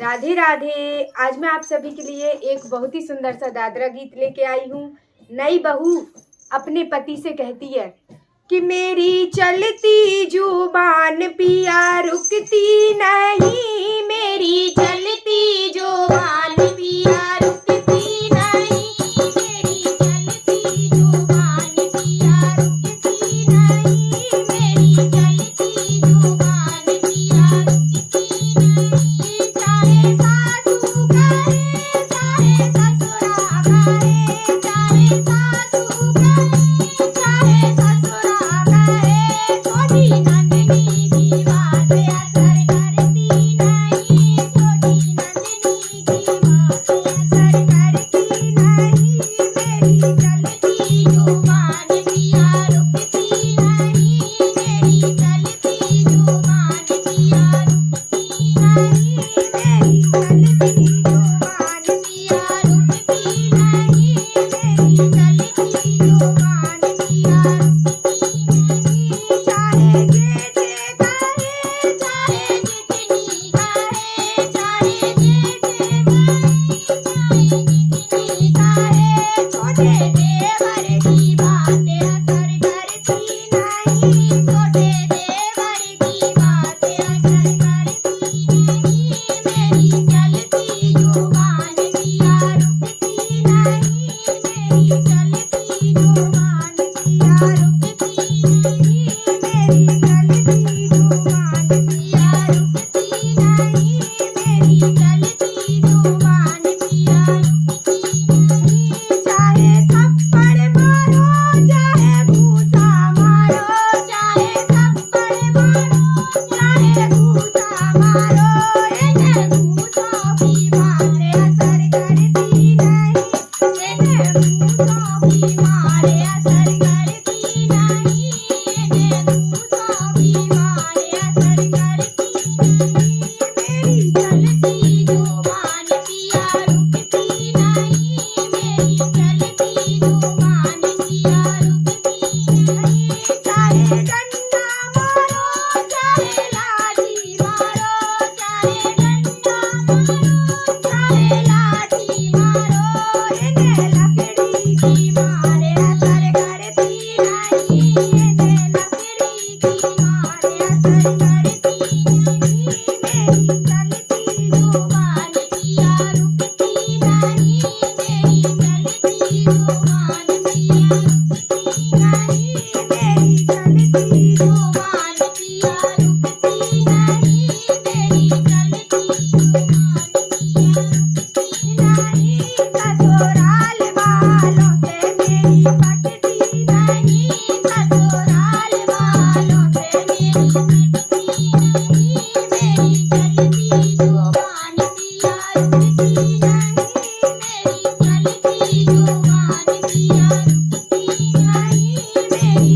राधे राधे। आज मैं आप सभी के लिए एक बहुत ही सुंदर सा दादरा गीत लेके आई हूँ। नई बहू अपने पति से कहती है कि मेरी चलती जुबान पिया रुकती नहीं, मेरी चलती जुबान पिया रुकती नहीं, मेरी चलती जुबान पिया रुकती नहीं, मेरी चलती जुबान पिया रुकती नहीं। चाहे सासू करे चाहे ससुरा करे, चाहे सासू करे चाहे ससुरा करे, छोटी नंदनी की बात असर करती नहीं, छोटी नंदनी की बात असर करती नहीं, मेरी चलती जुबान पिया रुकती नहीं, मेरी चलती जुबान पिया रुकती नहीं, मेरी चलती जुबान पिया रुकती नहीं, मेरी चलती जुबान पिया रुकती नहीं। चाहे जे जे करे चाहे जितनी करे, चाहे जे जे करे चाहे जितनी करे, छोटे देवर की बात असर करती नहीं, छोटे देवर की बात असर करती नहीं, मेरी चलती जुबान पिया रुकती नहीं, मेरी चलती जुबान पिया रुकती नहीं, मेरी चलती जुबान पिया रुकती नहीं, मेरी चलती जुबान पिया रुकती नहीं। चाहे थप्पड़ मारो चाहे घूसा मारो, चाहे थप्पड़ मारो चाहे घूसा मारो, इन्हें घूसों की मार असर करती नहीं, इन्हें घूसों की मार असर करती नहीं, इन्हें घूसों की मार असर करती नहीं, मेरी चलती जुबान पिया रुकती नहीं, मेरी चलती जुबान पिया रुकती नहीं। चाहे डंडा मारो चाहे लाठी मारो, चाहे डंडा मारो चाहे लाठी मारो, इन्हें लकड़ी की मार असर करती नहीं, इन्हें लकड़ी की मार असर करती नहीं, मेरी चलती जुबान पिया रुकती नहीं, मेरी चलती जुबान पिया रुकती नहीं, मेरी चलती जुबान पिया रुकती नहीं, मेरी चलती जुबान पिया रुकती नहीं। ससुराल वालों से मेरी पटती नहीं, ससुराल वालों से मेरी पटती नहीं, मेरी चलती जुबान पिया रुकती नहीं, मेरी चलती जुबान पिया रुकती नहीं, मेरी